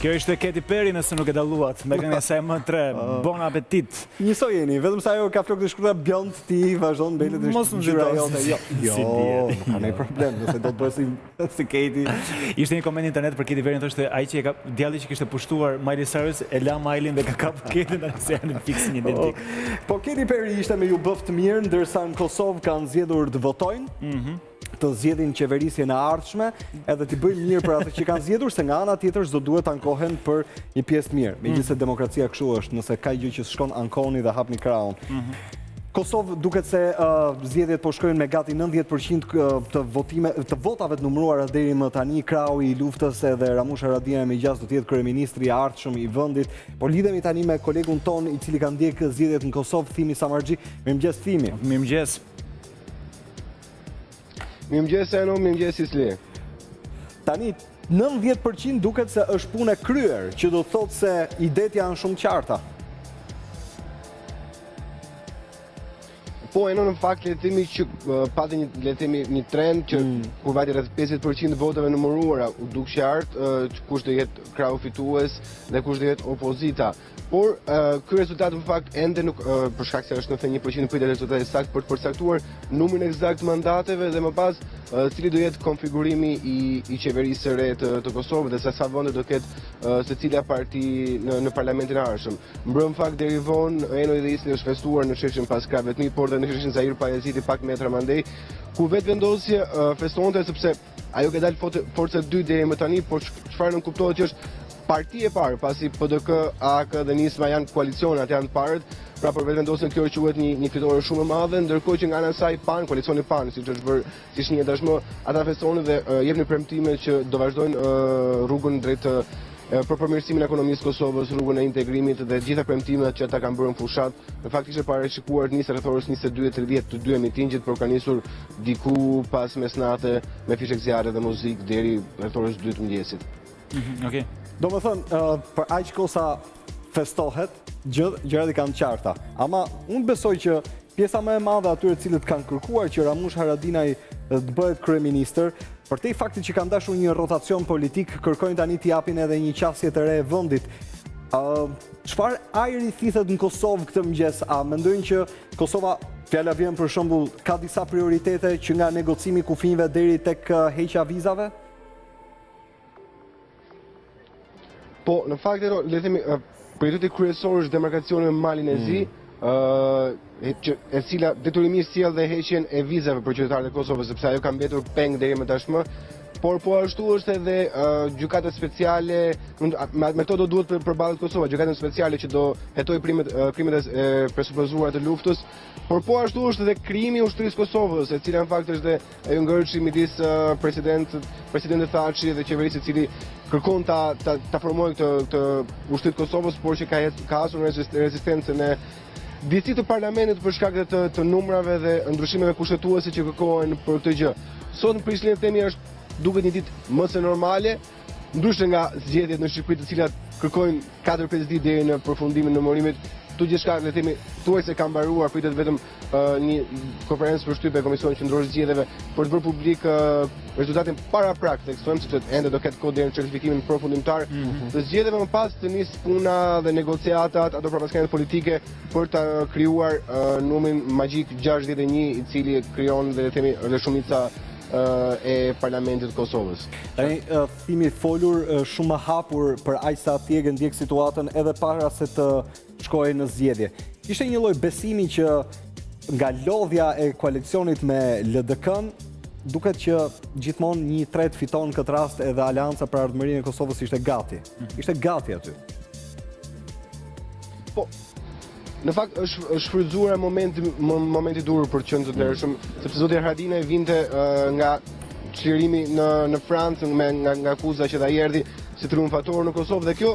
Kjo ishte Katy Perry nëse nuk e dalluat, me këngën e saj më tre, Bon Appetit. Njësoj jeni, vetëm sa ajo ka flokë të shkruta bjond, ti vazhdon bele të Mos më gjyra zhidon. jote. Jo, nuk ka nej problem, nëse do të bëj si Katy. Ishte një koment në internet për Katy Perry, thoshte ai që e ka djalli që kishte pushtuar Miley Cyrus e la Miley dhe ka kapur Katy se janë fiks një identik. Po Katy Perry ishte me ju bëft mirë, ndërsa në Kosovë kanë zgjedhur të votojnë. Të zgjedhin qeverisjen e ardhshme, edhe t'i bëjnë mirë për atë që kanë zgjedhur, se nga ana tjetër s'do duhet ankohen për një pjesë të mirë. Megjithëse demokracia kështu është, nëse ka gjë që s'shkon ankoni dhe hapni krahun. Kosovë duket se zgjedhjet po shkojnë me gati 90% të votave të numëruara deri më tani. Krau i luftës edhe Ramush Haradinaj me gjas do të jetë kryeministri i ardhshëm i vendit. Po lidhemi tani me kolegun ton i cili ka ndjek zgjedhjet në Kosovë, Thimi Samarxhiu. Mirëmëngjes Thimi. Mirëmëngjes. Mirëmëngjes Eno, mirëmëngjes Isli. Tani 90% duket se është punë e kryer, që do të thotë se idetë janë shumë qarta. Po, Eno, në fakt letimi që pati një trend që kur vajti rreth 50% votave numëruara u duk qartë kush do jetë krau fitues dhe kush do jetë opozita. Por ky rezultat në fakt ende nuk për shkak se është 91% pritet rezultati sakt për të përcaktuar numrin eksakt të mandateve dhe më pas cili do jetë konfigurimi i qeverisë së re të Kosovës dhe sa vende do ketë secila parti në parlamentin e ardhshëm. Mbrëm fakt deri vonë Eno dhe Isli është festuar në sheshin pas krave të mi, por dhe në sheshin Zahir Pajaziti pak metra mandej, ku vetë vendosje festonte sepse ajo ka dalë forca 2 deri më tani, por çfarë nuk kuptohet që është parti e parë, pasi PDK, AK dhe Nisma janë koalicionat, janë parët, pra për vetë vendosën kjo quhet një fitore shumë e madhe, ndërkohë që nga ana saj PAN, koalicioni PAN, siç është bërë, siç një tashmë, ata festonin dhe jepnin premtime që do vazhdojnë rrugën drejt për përmirësimin e ekonomisë Kosovës, rrugën e integrimit dhe gjitha premtimet që ata kanë bërë në fushat. Në fakt ishte parashikuar të nisë rreth orës 22:30 të dy mitingjit, por ka nisur diku pas mesnate me fishek zjarre dhe muzikë deri rreth orës 2 të mëngjesit. Okej. Do më thënë, për aq kohë sa festohet, gjërat i kanë qarta. Ama unë besoj që pjesa më e madhe atyre cilët kanë kërkuar që Ramush Haradinaj të bëhet kryeministër, për te i faktit që kanë dashur një rotacion politik, kërkojnë tani t'i japin edhe një qasje të re e vendit. Çfarë ajri thithet në Kosovë këtë mëngjes? A mendojnë që Kosova, fjala vjen për shembull, ka disa prioritete që nga negocimi i kufive deri tek heqja vizave? Po, në fakt, le themi, prioriteti kryesor është demarkacioni me malin e zi, e cila detyrimisht sjell dhe heqjen e vizave për qytetarët e Kosovës, sepse ajo ka mbetur peng deri më tashmë. Por po ashtu është edhe gjykata speciale, me këto do duhet përballet Kosova, gjykata speciale që do hetoj krimet e presupozuara të luftës, por po ashtu është edhe krijimi i ushtrisë Kosovës, e cila në fakt është ajo ngërçi midis presidentit Thaçi dhe qeverisë e cili kërkon ta formojë këtë ushtri të Kosovës, por që ka hasur rezistencën e disi të parlamentit për shkak të numrave dhe ndryshimeve kushtetuese që kërkohen për këtë gjë. Sot në Prishtinë themi është duket një ditë më se normale, ndryshe nga zgjedhjet në Shqipëri të cilat kërkojnë 4-5 ditë deri në përfundimin e numërimit. Tu gjithçka le të themi thuajse ka mbaruar, pritet vetëm një konferencë për shtypje e Komisionit Qendror Zgjedhjeve për të bërë publik rezultatin paraprak, theksojmë sepse ende do ketë kohë deri në certifikimin përfundimtar të zgjedhjeve, më pas të nis puna dhe negociatat ato propagandë politike për të krijuar numrin magjik 61 i cili krijon dhe le të themi edhe shumica e parlamentit të Kosovës. Tani Thimi folur shumë hapur për aq sa atje ndjek situatën edhe para se të shkojë në zgjedhje. Ishte një lloj besimi që nga lodhja e koalicionit me LDK-n duket që gjithmonë 1/3 fiton në këtë rast edhe Aleanca për Ardhmërinë e Kosovës ishte gati. Ishte gati aty. Po, në fakt është shfrytzuar momenti dur për të qenë të dershëm, sepse zoti Haradinaj vinte nga çlirimi në Francë nga akuza që ai erdhi si triumfator në Kosovë dhe kjo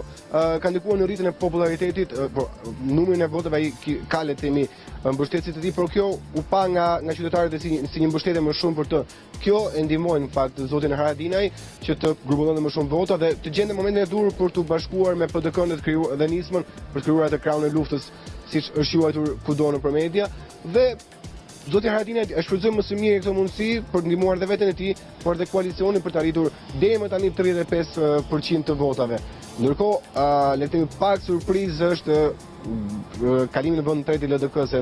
ka ndikuar në rritjen e popularitetit, por numrin e votave ai ka le të themi mbështetësit e tij, por kjo u pa nga qytetarët si një mbështetje më shumë për të. Kjo e ndihmoi në fakt zotin Haradinaj që të grumbullonte më shumë vota dhe të gjente momentin e dur për të bashkuar me PDK-n dhe Nismën për të krijuar atë krahun e luftës, siç është quajtur kudo nëpër media, dhe Zoti Haradinaj e shfrytëzoi më së miri këtë mundësi për ndihmuar dhe veten e tij, por dhe koalicionin për të arritur deri më tani 35% të votave. Ndërkohë, le të themi pak surprizë është kalimi në vendin 3 i LDK-s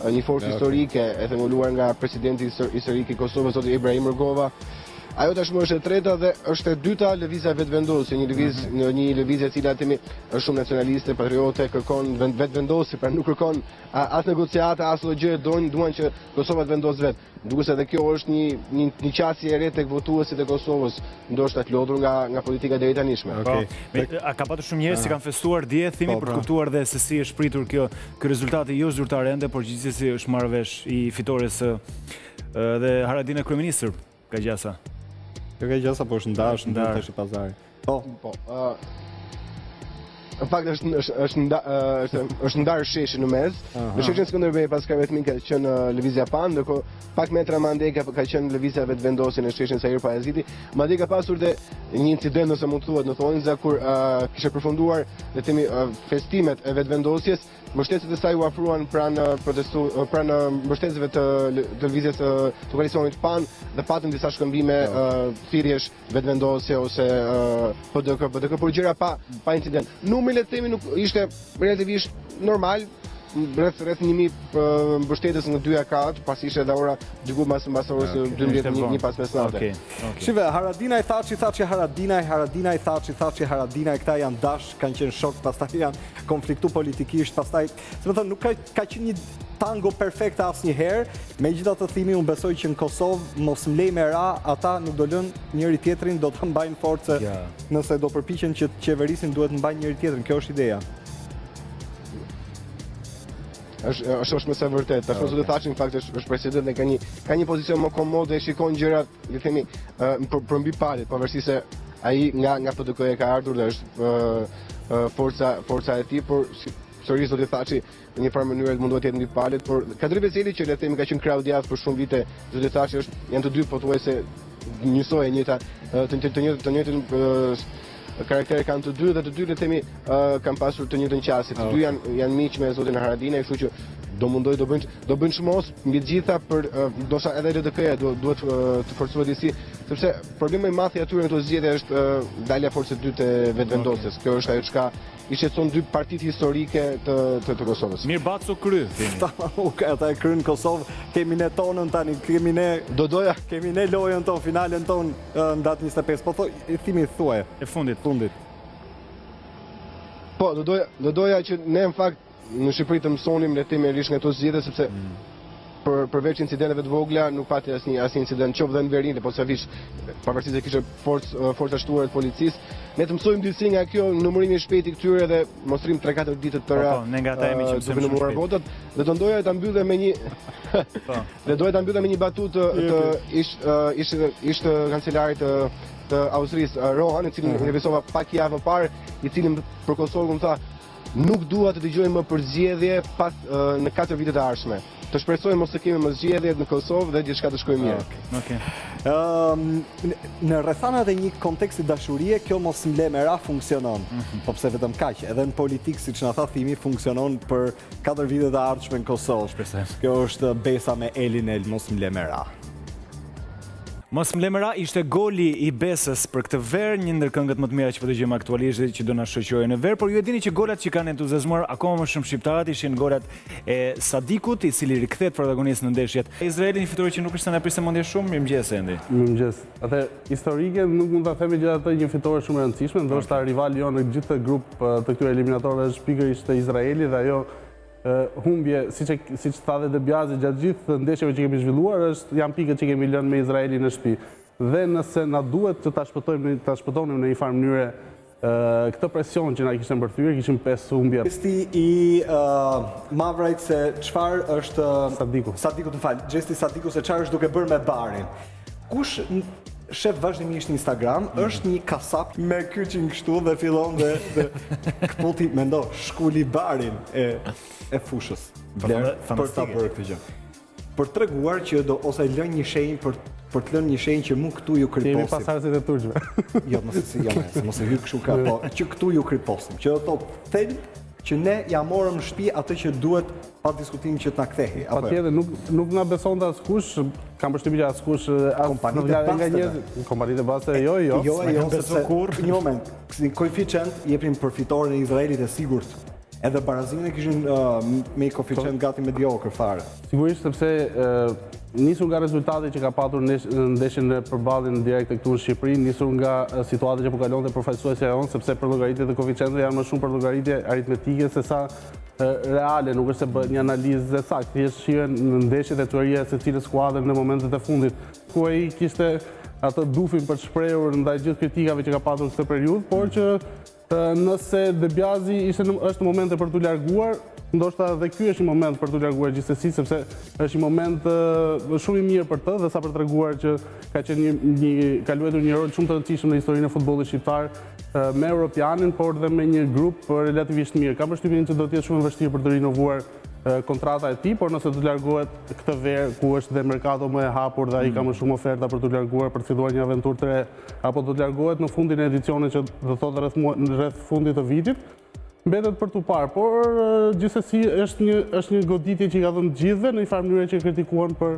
një forcë historike e themuluar nga presidenti historik i Kosovës, zoti Ibrahim Rugova. Ajo tashmë është e treta dhe është e dyta lëvizja vetëvendosje, një lëvizje e cila themi është shumë nacionaliste, patriote, kërkon vetëvendosje, pra nuk kërkon as negociata, as çdo gjë, duan që Kosova të vendosë vetë. Duke se edhe kjo është një qasje e re tek votuesit e Kosovës, ndoshta të lodhur nga politika deri tanishme. A ka patur shumë njerëz që kanë festuar dje Thimi për të kuptuar dhe se si është pritur ky rezultati jo zyrtar ende, por gjithsesi është marrë vesh i fitores dhe Haradinaj kryeministër ka gjasa. Ka gjasa, po është ndarë tash i pazari. Po. Në fakt është ndarë sheshi në mes. Në sheshin Skënderbej pas Kavetmin ka qenë lëvizja PAN, ndërkohë pak metra më andej ka qenë lëvizja vetëvendosje në sheshin Sair Pajaziti. Madje ka pasur dhe një incident, nëse mund thuhet, në Thonjza kur kishte përfunduar le të themi festimet e vetëvendosjes. Mbështetësit e saj u afruan pranë mbështetësve të lëvizjes të koalicionit PAN dhe patën disa shkëmbime thirrjesh vetëvendosje ose PDK, por gjëra pa incident. Numri le të themi nuk ishte relativisht normal, rreth 1000 mbështetës në 2-4, pasi ishte edhe ora diku mbas orës 12:01 pas mesnatë. Shive, Haradinaj thaçi Haradinaj thaçi Haradinaj, këta janë dash, kanë qenë shok, pastaj janë konfliktu politikisht, pastaj, se më thënë, nuk ka qenë një tango perfekte asnjëherë. Megjithatë Thimi, unë besoj që në Kosovë mos mlej me ra, ata nuk do lënë njëri tjetrin, do të mbajnë forcë nëse do përpiqen që të qeverisin, duhet mbajnë njëri tjetrin. Kjo është ideja. Është më së vërtet. Tash do të thashim në fakt është president dhe ka një pozicion më komod dhe shikon gjërat, le të themi, për mbi palët, pavarësisht se ai nga PDK-ja ka ardhur dhe është forca e tij, por sërish do të thashi në një farë mënyrë mundohet të jetë mbi palët, por Kadri Vezeli që le të themi ka qenë krau djathtë për shumë vite, do të thashi janë të dy pothuajse njësoj e njëjta të njëjtën karaktere kanë të dy dhe të dy le të themi kanë pasur të njëjtën qasje. Të dy janë miq me zotin Haradinaj, kështu që do bëjnë shmos mbi të gjitha për ndoshta edhe LDK-ja duhet të forcohet disi, sepse problemi i madh i atyre në këto zgjedhje është dalja forcës së dytë e vetëvendosjes. Kjo është ajo çka i shqetëson dy partitë historike të Kosovës. Mirë bacu kry. Ata e kryejnë Kosovë, kemi ne tonën tani, kemi ne lojën tonë, finalen tonë në datë 25. Po Thimi thuaj. E fundit. Po, do doja që ne në fakt në Shqipëri të mësonim le të themi rish nga këto zgjedhje, sepse përveç incidenteve të vogla nuk pati asnjë incident qoftë dhe në Verinë, po safish pavarësisht se kishte forca shtuare të policisë, ne të mësojmë disi nga kjo numërimi i shpejtë i këtyre dhe mostrim 3-4 ditë të tëra. Ne nga ata jemi që mësojmë numëruar votat dhe do doja ta mbyllë me një batutë të ish kancelarit të Austrisë, Rohan, i cili në besova pak javë më parë, i cili për Kosovën tha nuk dua të dëgjoj më për zgjedhje në 4 vitet e ardhshme. Të shpresojmë mos të kemi më zgjedhje në Kosovë dhe gjithçka të shkojë mirë. Në rrethanat e një konteksti dashurie, kjo mos mle me ra funksionon. Po pse vetëm kaq, edhe në politikë, siç na tha Thimi, funksionon për 4 vitet e ardhshme në Kosovë. Kjo është besa me Elin mos mle me ra. Mos mlemëra ishte goli i Besës për këtë verë, një ndër këngët më të mira që po dëgjojmë aktualisht dhe që do na shoqërojë në verë, por ju e dini që golat që kanë entuziazmuar akoma më shumë shqiptarët ishin golat e Sadikut, i cili rikthehet protagonist në ndeshjet. Izraeli një fitore që nuk është sa na prisë mendje shumë, mirëmëngjes Endi. Mirëmëngjes. Atë historike nuk mund ta themi gjithatë një fitore shumë e rëndësishme, ndoshta rivali jon në gjithë grup të këtyre eliminatorëve është pikërisht Izraeli dhe ajo humbje, siç tha dhe Debjazi gjatë gjithë ndeshjeve që kemi zhvilluar, janë pikët që kemi lënë me Izraelin në shtëpi. Dhe nëse na duhet të ta shpëtonim në një farë mënyre këtë presion që na kishte mbërthyer, kishim 5 humbje. Gjesti i Mavrajt se çfarë është Sadiku të fal. Gjesti Sadiku se çfarë është duke bërë me barin. Kush shef vazhdimisht në Instagram, është një kasap me kyçin kështu dhe fillon dhe kputi mendo shkuli barin e fushës. Për ta bërë këtë gjë. Për treguar që do ose lën një shenjë për të lënë një shenjë që mu këtu ju kriposim. Kemi pasardhësit e turqve. Jo, mos e hyj kështu ka, po që këtu ju kriposim. Që do thotë thel që ne ja morëm në shtëpi atë që duhet pa diskutim që t'na kthehi. Patjetër, nuk na beson të askush, kam përshtypjen që askush kompanitë bastre, jo. Sepse një moment, koeficient jepnin për fitoren e Izraelit e sigurt. Edhe barazimin e kishin me koeficient gati mediokër fare. Sigurisht sepse nisur nga rezultati që ka patur në ndeshjen e përballjen direkt këtu në Shqipëri, nisur nga situata që po kalonte përfaqësuesja jonë, sepse për llogaritjet e koeficientëve janë më shumë për llogaritje aritmetike sesa reale, nuk është se bëhet një analizë saktë, thjesht shihen në ndeshjet e tuaria se cilës skuadër në momentet e fundit. Ku ai kishte atë dufin për të shprehur ndaj gjithë kritikave që ka patur këtë periudhë, por që nëse Debiazi është momente për t'u larguar, ndoshta dhe ky është një moment për t'u larguar gjithsesi, sepse është një moment shumë i mirë për të dhe sa për treguar që ka luajtur një rol shumë të rëndësishëm në historinë e futbollit shqiptar me europianin, por dhe me një grup relativisht mirë. Kam përshtypjen që do të jetë shumë e vështirë për të rinovuar kontrata e tij, por nëse do të largohet këtë verë ku është dhe merkato më e hapur dhe ai ka më shumë oferta për të larguar, për të filluar një aventurë të re, apo do të largohet në fundin e edicionit që do thotë rreth fundit të vitit, mbetet për t'u parë, por gjithsesi është një goditje që i ka dhënë gjithëve në një farë mënyrë që kritikuan për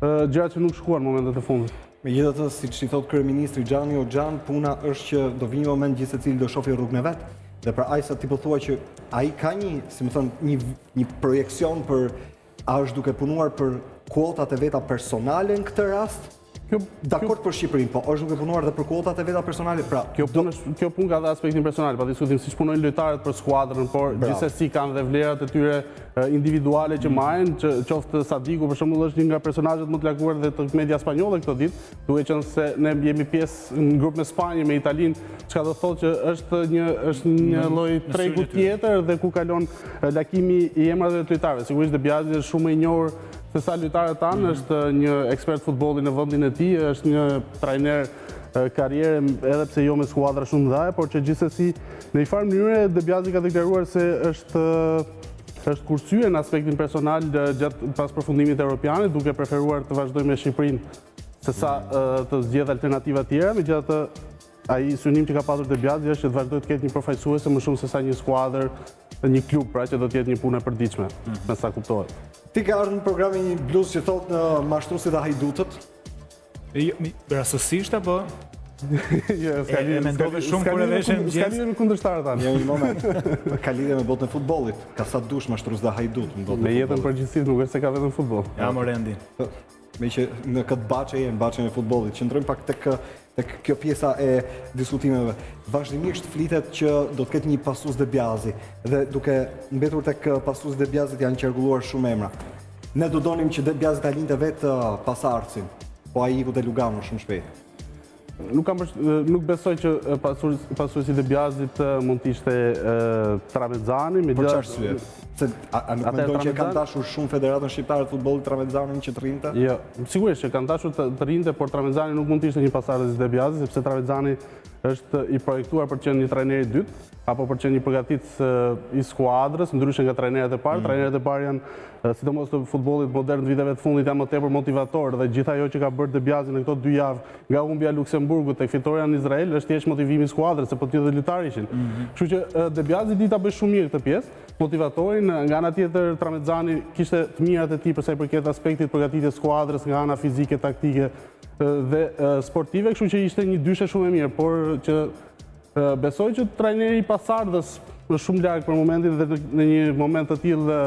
gjërat që nuk shkuan në momentet e fundit. Megjithatë, siç i thot kryeministri Xhani Hoxhan, puna është që do vi një moment gjithë secili do shohë rrugën e vet. Dhe për ai sa ti po thua që ai ka një projekcion për a është duke punuar për kuotat e veta personale në këtë rast? Dakord për Shqipërinë, po është duke punuar dhe për kuotat e veta personale, pra kjo punë ka dhe aspektin personal, pa diskutim siç punojnë lojtarët për skuadrën, por gjithsesi kanë dhe vlerat e tyre individuale që marrin, qoftë Sadiku për shembull është një nga personazhet më të laguar dhe të media spanjolle këtë ditë, duke qenë se ne jemi pjesë në grup me Spanjën, me Italinë, çka do thotë që është një lloj tregu tjetër dhe ku kalon lakimi i emrave të lojtarëve. Sigurisht Debiazi është shumë i njohur se sa lojtarët tanë, është një ekspert futbolli në vendin e tij, është një trajner karriere edhe pse jo me skuadra shumë dhaje, por që gjithsesi në një farë mënyrë Debiazi ka deklaruar se është kursyer në aspektin personal gjatë pas përfundimit të europianit, duke preferuar të vazhdojë me Shqipërinë sesa të zgjedhë alternativa tjera. Megjithatë, ai synim që ka patur Debiazi është që të vazhdojë të ketë një përfaqësuese më shumë se sa një skuadër, një klub, pra që do të jetë një punë e përditshme, me sa kuptohet. Ti ka ardhur në programin një bluz që thotë në mashtruesit e hajdutët? Rastësisht apo? E mendove shumë kur e veshin mëngjes. Ska lidhje me kundërshtarët tanë. Një moment. Ka lidhje me botën e futbollit. Ka sa dush mashtrues dhe hajdut në botën e futbollit. Me jetën përgjithësisht nuk është se ka vetëm futboll. Ja, Endi. Me që në këtë baçën e futbollit, qëndrojmë pak tek kjo pjesa e diskutimeve. Vazhdimisht flitet që do të ketë një pasues Debiazi dhe duke mbetur tek pasues Debiazit janë qarkulluar shumë emra. Ne do donim që Debiazi ta linte vetë pasardhësin, po ai iku te Lugano shumë shpejt. Nuk besoj që pasuesi Debiazit mund të ishte Tramezani. Për çfarë arsye? A nuk mendon që kanë dashur shumë Federatën Shqiptare të Futbollit Tramezanin që të rrinte? Jo, sigurisht që kanë dashur të rrinte, por Tramezani nuk mund të ishte një pasardhës i Debiazit, sepse Tramezani është i projektuar për të qenë një trajner i dytë, apo për të qenë një përgatitës i skuadrës, ndryshe nga trajnerët e parë. Trajnerët e parë janë, sidomos të futbollit modern të viteve të fundit, janë më tepër motivator dhe gjithë ajo që ka bërë Debiazi në këto 2 javë nga humbja e Luksemburgut tek fitoria në Izrael është thjesht motivimi i skuadrës, se po tjetër lojtar ishin. Kështu që Debiazi di ta bëj shumë mirë këtë pjesë, motivatorin, nga ana tjetër Tramezani kishte të mirat e tij për sa i përket aspektit përgatitjes skuadrës nga ana fizike, taktike dhe sportive, kështu që ishte një dyshe shumë e mirë, por që besoj që trajneri i pasardhës është shumë larg për momentin dhe në një moment të tillë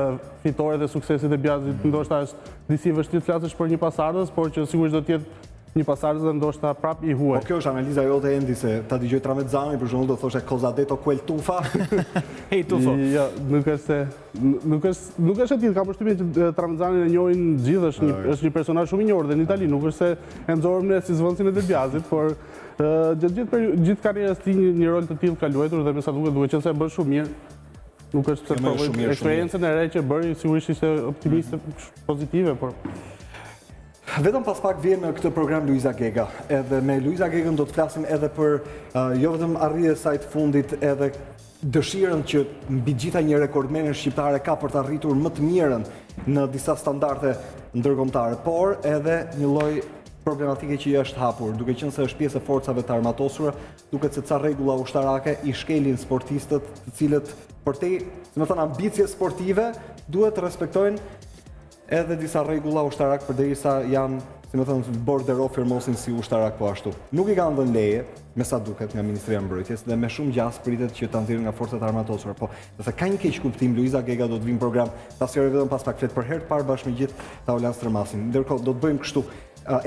fitore dhe suksesit e Debiazit ndoshta është disi vështirë të flasësh për një pasardhës, por që sigurisht do të jetë një pasardhës dhe ndoshta prap i huaj. Po kjo është analiza jote Endi, se ta dëgjoj Tramezani, për shembull do thoshte Cozadeto quel Tufa. Hey Tufo. Jo, nuk është e tillë, kam përshtypjen që Tramezanin e njohin gjithë, është një personazh shumë i njohur dhe në Itali, nuk është se e nxorëm ne si zvendësin e Debiazit, por gjithë karrierës tij një rol të tillë ka luajtur dhe me sa duket duhet qenë se e bën shumë mirë. Nuk është se provoj eksperiencën e re që bëri, sigurisht ishte optimiste pozitive, por vetëm pas pak vjen në këtë program Luiza Gega. Edhe me Luiza Gegën do të flasim edhe për jo vetëm arritjet e saj të fundit, edhe dëshirën që mbi gjitha një rekordmene shqiptare ka për të arritur më të mirën në disa standarde ndërkombëtare, por edhe një lloj problematike që i është hapur, duke qenë se është pjesë e forcave të armatosura, duket se ca rregulla ushtarake i shkelin sportistët, të cilët përtej, si më thënë, ambicie sportive, duhet të respektojnë edhe disa rregulla ushtarak përderisa janë, si më thënë, bordero firmosin si ushtarak po ashtu. Nuk i kanë dhënë leje, me sa duket nga Ministria e Mbrojtjes, dhe me shumë gjas pritet që ta nxjerrin nga forcat armatosura. Po, nëse ka një keq kuptim, Luiza Gega do të vinë program, ta sqaroj vetëm pas pak flet për herë të parë bashkë me gjithë ta Olan Stërmasin. Ndërkohë do të bëjmë kështu.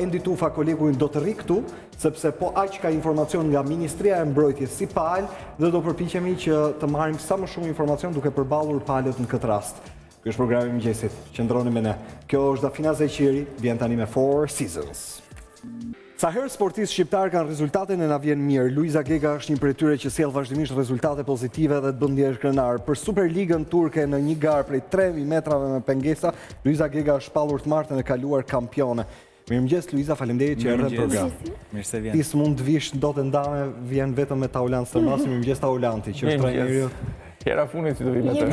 Endi Tufa, kolegu do të rri këtu, sepse po aq ka informacion nga Ministria e Mbrojtjes si PAL dhe do përpiqemi që të marrim sa më shumë informacion duke përballur palët në këtë rast. Ky është programi i mëngjesit. Qëndroni me ne. Kjo është Dafina Zeqiri, vjen tani me Four Seasons. Sa herë sportistë shqiptar kanë rezultate në na vjen mirë. Luiza Gega është një prej tyre që sjell vazhdimisht rezultate pozitive dhe të bën ndjesh krenar. Për Superligën turke në një garë prej 3000 metrave me pengesa, Luiza Gega është shpallur të martën e kaluar kampione. Mirëmëngjes Luiza, faleminderit që erdhe në program. Mirë se vjen. Ti s'mund të vish dot e ndame, vjen vetëm me Taulan Stërmasi. Mirëmëngjes Taulanti, që është trajneri. Hera funit që do vi me të.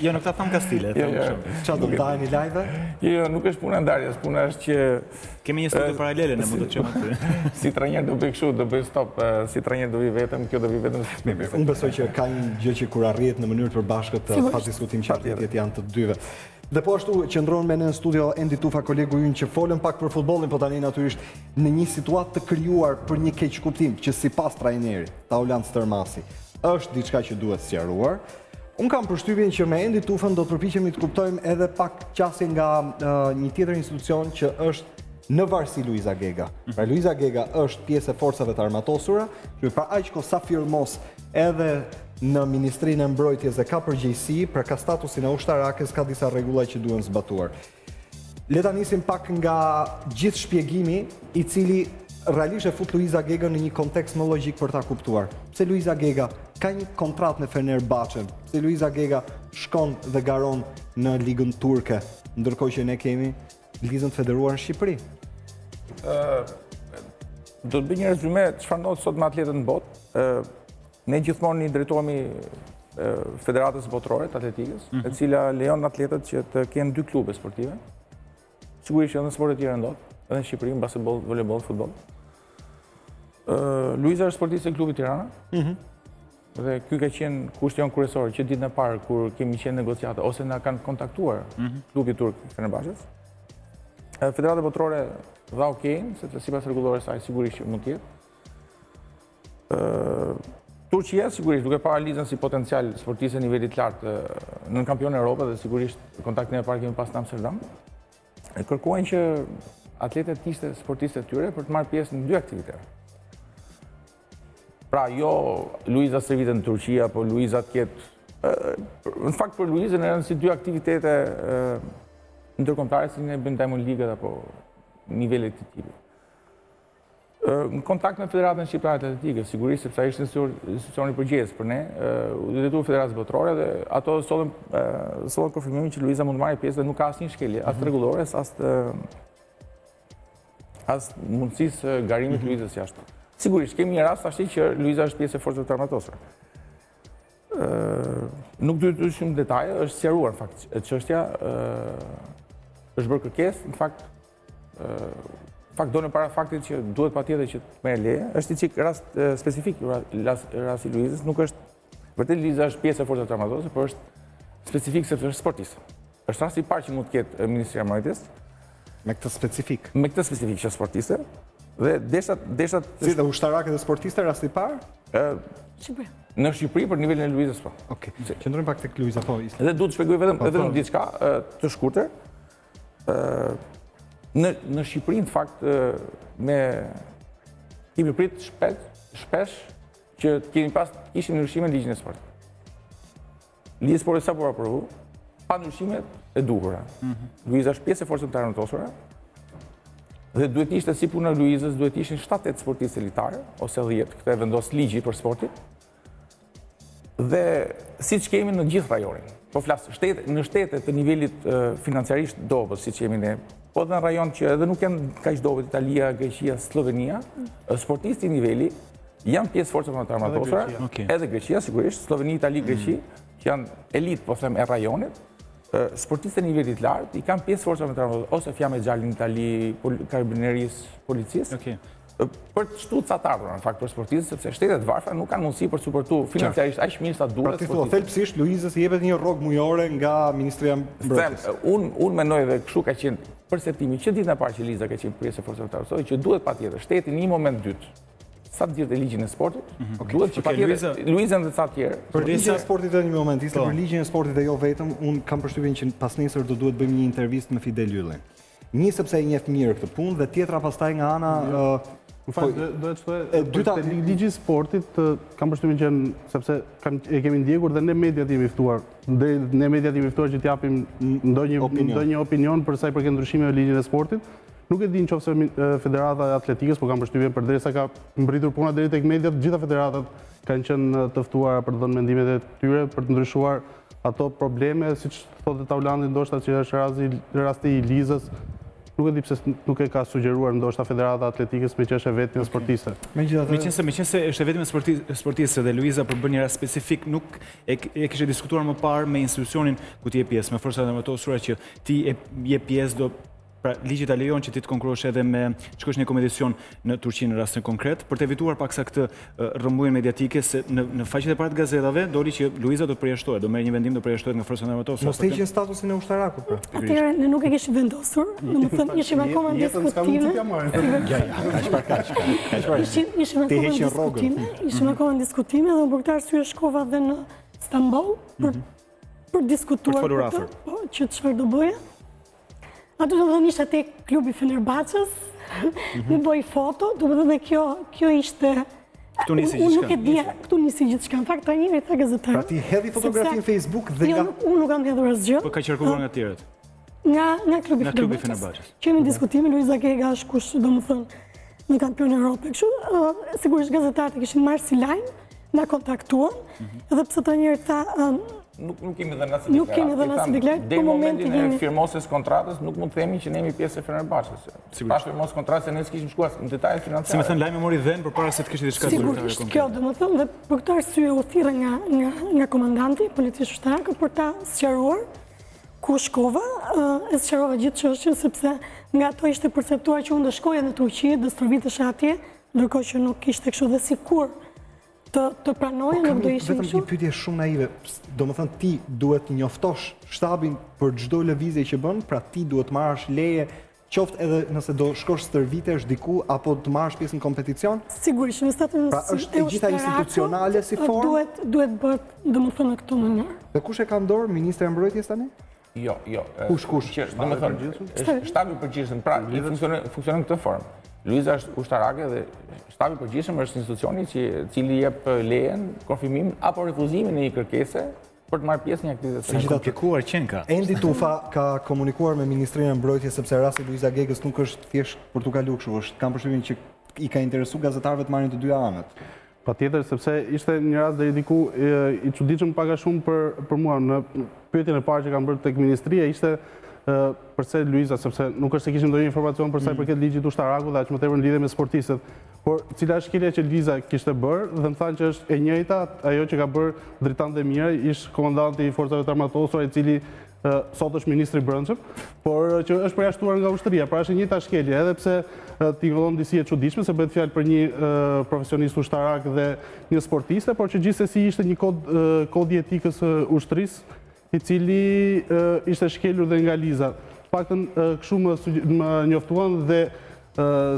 Jo, nuk ta tham ka stile. Qa do të dajni live? Jo, nuk është puna ndarjes, puna është që... Kemi një studio paralele, ne mund të qemë aty. Si trajner do bëj kështu, do bëj stop, si trajner do vi vetëm, kjo do vi vetëm. Unë besoj që ka një gjë që kur arrihet në mënyrë të përbashkët, pa diskutim që arritjet janë të dyve. Dhe po ashtu qëndron me në studio Endi Tufa, kolegu ynë që folën pak për futbollin, po tani natyrisht në një situatë të krijuar për një keq kuptim, që sipas trajnerit, Taulan Stërmasi, është diçka që duhet sqaruar. Unë kam përshtypjen që me Endi Tufën do të përpiqemi të kuptojmë edhe pak qasje nga një tjetër institucion që është në varësi Luiza Gega. Pra Luiza Gega është pjesë e forcave të armatosura, që pra aq kohë sa firmos edhe në Ministrinë e Mbrojtjes dhe ka përgjegjësi, pra ka statusin e ushtarakës, ka disa rregulla që duhen zbatuar. Le ta nisim pak nga gjithë shpjegimi, i cili realisht e fut Luiza Gega në një kontekst më logjik për ta kuptuar. Pse Luiza Gega ka një kontratë me Fenerbahce, pse Luiza Gega shkon dhe garon në ligën turke, ndërkohë që ne kemi ligën të federuar në Shqipëri. Do të bëj një rezume çfarë ndodh sot me atletët në botë. Ne gjithmonë i drejtohemi Federatës Botërore të Atletikës, e cila lejon atletët që të kenë 2 klube sportive. Sigurisht që edhe në sportet tjera ndodh, edhe në Shqipëri, në basketbol, volejboll, futboll. Luiza është sportiste e klubit Tirana. Dhe ky ka qenë kushtion kryesor që ditën e parë kur kemi qenë negociate ose na kanë kontaktuar klubi turk Fenerbahçes. Federata Botërore dha okejin, sepse sipas rregullore saj sigurisht që mund të jetë. Turqia sigurisht duke parë Lizën si potencial sportiste nivelit lartë në kampionë Europë dhe sigurisht kontaktin e parë kemi pas në Amsterdam. Kërkuajnë që atletët të ishte sportiste të tyre për të marrë pjesë në 2 aktivitete. Pra jo Luiza servitet në Turqi apo Luiza të ketë në fakt për Luizën erën si 2 aktivitete ndërkombëtare si ne bëjmë Diamond League apo nivele të tipit. Në kontakt me Federatën Shqiptare të Atletikës, sigurisht sepse ai është institucioni përgjegjës për ne, u drejtuar Federatës Botërore dhe ato sollën konfirmimin që Luiza mund të marrë pjesë dhe nuk ka asnjë shkelje, as rregullore, as mundësisë garimit të Luizës jashtë. Sigurisht kemi një rast tash që Luiza është pjesë e forcave të armatosura. Nuk duhet të shumë detaje, është sqaruar në fakt çështja, është bërë kërkesë, në fakt do në para faktit që duhet patjetër që të merr leje, është një çik rast specifik rasti Luizës, nuk është vërtet Luiza është pjesë e forcave të armatosura, por është specifik sepse është sportiste. Është rasti i parë që mund të ketë Ministria e Mbrojtjes me këtë specifik. Me këtë specifik që është sportiste dhe deshat si dhe ushtarakët dhe sportiste rasti i parë? Shqipëri. Në Shqipëri për nivelin e Luizës po. Okej. Qëndrojmë pak tek Luiza po. Dhe duhet të shpjegoj vetëm diçka të shkurtër. Në Shqipëri, në fakt, kemi prit shpesh që kishim ndryshime në ligjin e sportit. Ligji i sportit sa po aprovu, pa ndryshimet e duhura. Luiza është pjesë e forcave të armatosura dhe duhet ishte si puna e Luizës, duhet ishin 7-8 sportistë elitarë ose 10, këtë e vendos ligji për sportin. Dhe siç kemi në gjithë rajonin. Po flas në shtete të nivelit financiarisht dobët, siç jemi ne, po dhe në rajon që edhe nuk janë kaq dobët, Italia, Greqia, Slovenia, sportistë i niveli janë pjesë forcave të armatosura, edhe Greqia sigurisht, Sloveni, Itali, Greqi, që janë elitë, po them, e rajonit, sportistë e nivelit lartë i kanë pjesë forcave të armatosura, ose Fiamme Gjallë në Itali, Karabinerisë, policisë. për të shtu ca të ardhurën, në fakt për sportistët, sepse shtetet varfra nuk kanë mundësi për të suportuar financiarisht aq mirë sa duhet. Pra ti thua thelbësisht Luizës i jepet një rrogë mujore nga Ministria e Mbrojtjes. Unë mendoj dhe kështu ka qenë perceptimi që ditën e parë që Liza ka qenë pjesë e forcave të arsyetoj që duhet patjetër shteti në një moment dytë sa të gjithë ligjin e sportit, duhet që patjetër Luizën dhe ca të tjerë. Për ligjin e sportit edhe një moment, ishte për ligjin e sportit dhe jo vetëm, unë kam përshtypjen që pas nesër do duhet bëjmë një intervistë me Fidel Yllin. Një sepse i njeh mirë këtë punë dhe tjetra pastaj nga ana Në fakt, do të thotë, ligji i sportit kam përshtypjen që sepse e kemi ndjekur dhe ne mediat jemi ftuar. Ne mediat jemi ftuar që t'japim ndonjë opinion për sa i përket ndryshimeve në ligjin e sportit. Nuk e di nëse Federata e Atletikës, por kam përshtypjen përderisa ka mbritur puna deri tek mediat, gjitha federatat kanë qenë të ftuara për të dhënë mendimet e tyre për të ndryshuar ato probleme, siç thotë Taulandi ndoshta që është rasti i Lizës. Nuk e di pse nuk e ka sugjeruar ndoshta Federata Atletikës me që është e vetëm sportiste. Meqense është e vetëm sportiste dhe Luiza për bërë një rast specifik nuk e kishte diskutuar më parë me institucionin ku ti je pjesë, me forcat armatosura që ti je pjesë do pra ligji ta lejon që ti të konkurrosh edhe me shkosh në kompeticion në Turqi në rastin konkret për të evituar paksa këtë rrëmbujën mediatike se në faqet e parë të gazetave doli që Luiza do të përjashtohet, do merr një vendim të përjashtohet nga forcat armatosura. Mos heqin statusin e ushtarakut pra. Atëherë ne nuk e kishim vendosur, domethënë ishim akoma në diskutime. Ishim akoma në diskutime dhe për këtë arsye shkova edhe në Stamboll për diskutuar që çfarë do bëja. Ato do të ishte tek klubi Fenerbahces, më bëj foto, do të thotë kjo ishte këtu nisi gjithçka. Unë nuk e di, këtu nisi gjithçka. Në fakt tani i tha gazetar. Pra ti hedhi fotografinë në Facebook dhe nga unë nuk kam hedhur asgjë. Po ka qarkulluar nga të tjerët. Nga klubi Fenerbahces. Kemi diskutime, Luiza Gega është kush, domethënë në kampionin Evropë. Kështu sigurisht gazetarët e kishin marrë si lajm, na kontaktuan, edhe pse tani tha Nuk kemi dhënë asnjë deklaratë. Deri në momentin e firmosjes kontratës nuk mund të themi që ne jemi pjesë e Fenerbahçes. Pas firmosjes kontratës ne s'kishim shkuar në detajet financiare. Si më thënë lajmi mori vend përpara se të kishte diçka të vërtetë. Sigurisht kjo domethënë dhe për këtë arsye u thirrë nga komandanti policisë ushtarake për ta sqaruar ku shkova, e sqarova gjithë çështjen sepse nga ato ishte perceptuar që unë do shkoja në Turqi, do stërvitesha atje, ndërkohë që nuk ishte kështu dhe sikur të pranoja, nuk do ishim kështu. Vetëm një pyetje shumë naive. Domethënë ti duhet njoftosh shtabin për çdo lëvizje që bën, pra ti duhet marrësh leje, qoftë edhe nëse do shkosh stërvitesh diku apo të marrësh pjesë në kompeticion? Sigurisht, në statut pra është e gjitha institucionale si formë? Duhet bëhet domethënë në këtë mënyrë. Dhe kush e ka në dorë Ministri i Mbrojtjes tani? Jo. Kush? Domethënë shtabi i përgjithshëm, pra i funksionon në këtë formë. Luiza është ushtarake dhe shtabi i përgjithshëm është institucioni cili jep lejen, konfirmimin apo refuzimin e një kërkese për të marrë pjesë në një aktivitet. Është komplikuar qenë ka. Endi Tufa ka komunikuar me Ministrinë e Mbrojtjes sepse rasti Luiza Gegës nuk është thjesht për tu kaluar kështu, kam përshtypjen që i ka interesuar gazetarëve të marrin të dyja anët. Patjetër, sepse ishte një rast deri diku i çuditshëm pak a shumë për mua. Në pyetjen e parë që kam bërë tek ministria ishte përse Luiza, sepse nuk është se kishim ndonjë informacion për sa i përket ligjit ushtarakut dhe aq më tepër në lidhje me sportistët. Por cila është shkelja që Luiza kishte bërë dhe më thanë që është e njëjta ajo që ka bërë dritant e mirë, ish komandanti i forcave të armatosura i cili sot është ministri i brendshëm, por që është përjashtuar nga ushtria. Pra është e njëjta shkelje, edhe pse tingëllon disi e çuditshme se bëhet fjalë për një profesionist ushtarak dhe një sportiste, por që gjithsesi ishte një kod i etikës ushtrisë i cili ishte shkelur dhe nga Liza. Paktën kështu më njoftuan dhe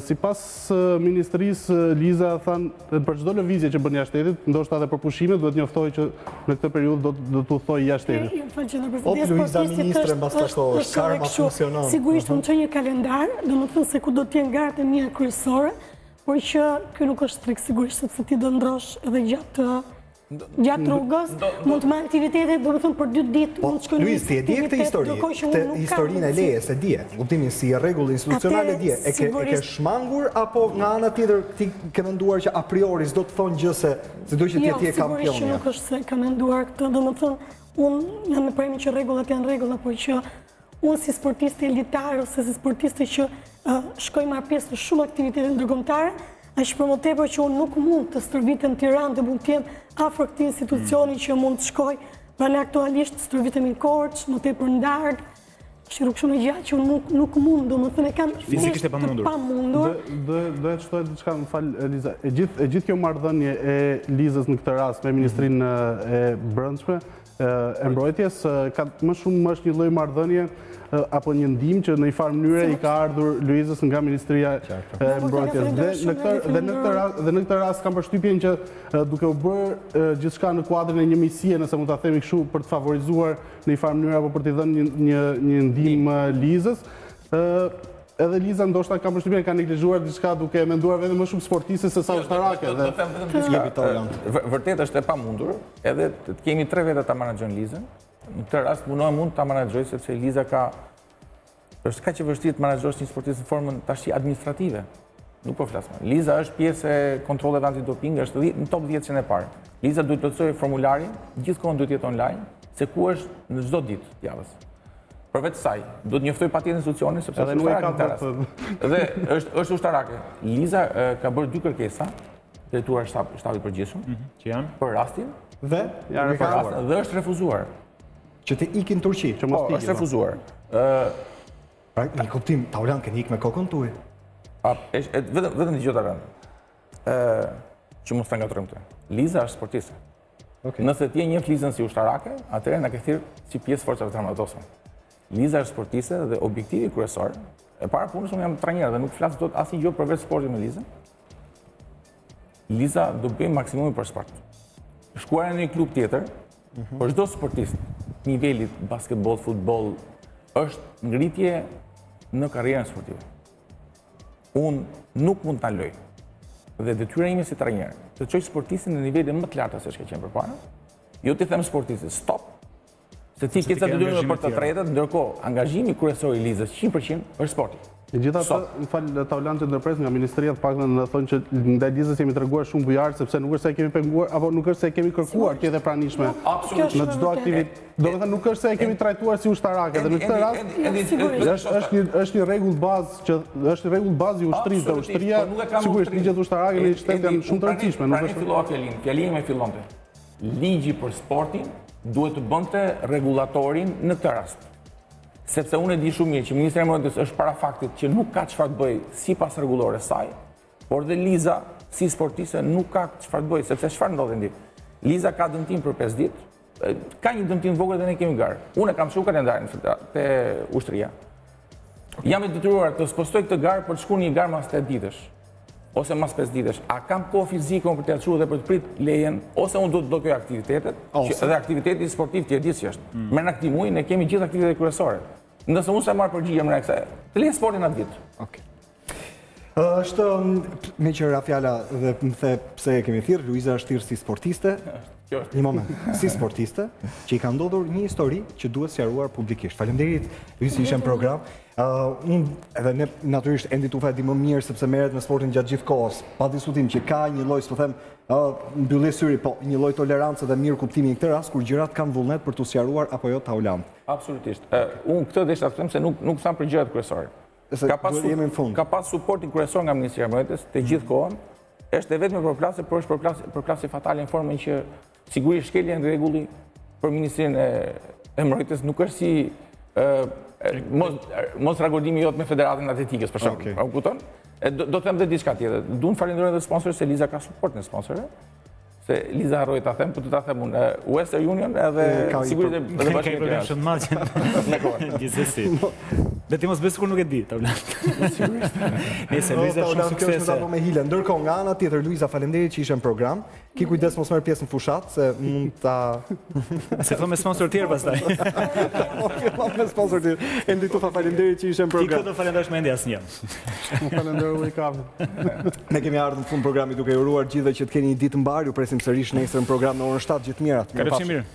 sipas ministrisë Liza thanë për çdo lëvizje që bën jashtë shtetit, ndoshta edhe për pushime duhet njoftohej që në këtë periudhë do t'u thojë jashtë shtetit. Luiza ministre mbas kësaj kohë, karma funksionon. Sigurisht mund të një kalendar, domethënë se ku do të jenë garat e mia kryesore, por që ky nuk është strikt sigurisht sepse ti do ndrosh edhe gjatë rrugës, mund të marrë aktivitetet, do të thënë për 2 ditë, mund të shkojnë. Luiz, ti e di këtë histori, këtë historinë e lejes, e di, kuptimin si rregull institucional e di, e ke shmangur apo nga ana tjetër ti ke menduar që a priori s'do të thonë gjë se do që ti je kampion? Jo, sigurisht nuk është se kam menduar këtë, domethënë unë jam me premën që rregullat janë rregulla, por që unë si sportiste elitar ose si sportiste që shkoj marr pjesë në shumë aktivitete ndërkombëtare, është për më tepër që unë nuk mund të stërvitem në Tiranë dhe mund të jem afër këtij institucioni që mund të shkoj, pra ne aktualisht stërvitemi në Korçë, më tepër në Darkë, është rrugë shumë e gjatë që unë nuk mund, do më thënë e kam fizikisht e pamundur. Do e të shtoj diçka, më fal, Liza. E gjithë kjo marrëdhënie e Lizës në këtë rast me Ministrinë e Brendshme, e Mbrojtjes, ka më shumë është një lloj marrëdhënie apo një ndihmë që në një farë mënyrë i ka ardhur Luizës nga Ministria e Mbrojtjes. Dhe në këtë rast kam përshtypjen që duke u bërë gjithçka në kuadrin e një misie, nëse mund ta themi kështu, për të favorizuar në një farë mënyrë apo për t'i dhënë një ndihmë Lizës, edhe Liza ndoshta kam përshtypjen ka neglizhuar diçka duke menduar vetëm më shumë sportiste se sa ushtarake. Do them vetëm vërtet është e pamundur, edhe të kemi 3 veta ta menaxhojnë Lizën. Në këtë rast mund ta menaxhoj sepse Liza është kaq e vështirë të menaxhosh një sportist në formën tash administrative. Nuk po flas më. Liza është pjesë e kontrolleve antidoping, është në top 10 e parë. Liza duhet të plotësojë formularin, gjithkohon duhet të jetë online, se ku është në çdo ditë të javës. Përveç saj, do të njoftoj patjetër institucionin sepse edhe nuk e ka bërë. Dhe është ushtarake. Liza ka bërë 2 kërkesa drejtuar shtabit përgjithshëm, që janë për rastin dhe është refuzuar. Që të ikin në Turqi. Po, është refuzuar. Pra, në kuptim, Taulan kënë ikë me kokën tuaj. Vetëm një gjota rëndë. Që mos të ngatrojmë të. Liza është sportiste. Nëse ti e njeh Lizën si ushtarake, atëherë na ke thirrë si pjesë forcave të armatosme. Liza është sportiste dhe objektivi kryesor. E para punës unë jam trajner dhe nuk flas dot asnjë gjë përveç sportit me Lizën. Liza do bëjë maksimumin për sport. Shkuar në një klub tjetër, për çdo sportist nivelit basketbol, futboll, është ngritje në karrierën sportive. Unë nuk mund ta loj. Dhe detyra ime si trajner, të çoj sportistin në nivelin më të lartë se çka qenë përpara. Jo të them sportistit stop, se ti ke ca detyrime për të tretat, ndërkohë angazhimi kryesor i Lizës 100% është sporti. Megjithatë, më fal, Taulan të ndërpres nga Ministria të paktën thonë që ndaj Lizës jemi treguar shumë bujar sepse nuk është se kemi penguar apo nuk është se kemi kërkuar të jetë pranishme në çdo aktivitet. Domethënë nuk është se e kemi trajtuar si ushtarake dhe në këtë rast është një rregull bazë që është rregull bazë i ushtrisë dhe ushtria sigurisht ligjet ushtarake në një shtet janë shumë të rëndësishme, nuk është. Fillova fjalimi fillonte. Ligji për sportin duhet të bënte rregullatorin në këtë rast. Sepse unë e di shumë mirë që Ministria e Mbrojtjes është para faktit që nuk ka çfarë të bëjë sipas rregullores saj, por dhe Liza si sportiste nuk ka çfarë të bëjë, sepse çfarë ndodhi ndi? Liza ka dëmtim për 5 ditë, ka një dëmtim vogël dhe ne kemi garë. Unë kam shkuar kalendarin te ushtria. Jam i detyruar të spostoj këtë garë për të shkuar një garë mas 8 ditësh ose mas 5 ditësh. A kam kohë fizike për të çuar dhe për të prit lejen ose unë do të bllokoj aktivitetet? Dhe aktiviteti sportiv ti e di si është. Me në këtë muaj ne kemi gjithë aktivitetet kryesore. Nëse unë se marrë përgjigje më rekse, të leje sportin atë ditë. Është me që fjala dhe më the pse e kemi thirrë, Luiza është thirrë si sportiste. Një moment, si sportiste, që i ka ndodhur një histori që duhet sqaruar publikisht. Faleminderit, Luiza, ishte në program. Edhe ne natyrisht Endi Tufa e di më mirë sepse merret me sportin gjatë gjithë kohës. Pa diskutim që ka një lloj, s'po them, mbyllje syri, po një lloj tolerancë dhe mirë kuptimi në këtë rast kur gjërat kanë vullnet për t'u sqaruar apo jo Taulan. Absolutisht. Unë këtë desha të them se nuk tham për gjërat kryesore. Ka pas suportin kryesor nga Ministria e Mbrojtjes të gjithë kohën. Është e vetme përplasje, por është përplasje fatale në formën që sigurisht shkelja në rregulli për Ministrinë e Mbrojtjes nuk është si mos raportimi jot me Federatën Atletikës për shembull. A kupton? Do të them edhe diçka tjetër. Duan falenderoj edhe sponsorët se Liza ka suport në sponsorë. Se Liza harroi ta them, po do ta them unë. Western Union edhe sigurisht edhe bashkëpunëtorë shumë madh. Gjithsesi. Dhe ti mos besoj kur nuk e di, Taulan. Sigurisht. Nëse Luiza shumë suksese. Me hile. Ndërkohë nga ana tjetër Luiza, faleminderit që ishe në program. Ki kujdes mos merr pjesë në fushat se mund ta se fillon me sponsor tjerë pastaj. Fillon me sponsor tjerë. Endi Tufa, faleminderit që ishe në program. Ti këtë do falenderosh me Endi asnjë. Falenderoj kafën. Ne kemi ardhur në fund programit duke uruar gjithëve që të keni një ditë të mbar. Ju presim sërish nesër në program në orën 7 gjithë mirat. Kalofshi mirë.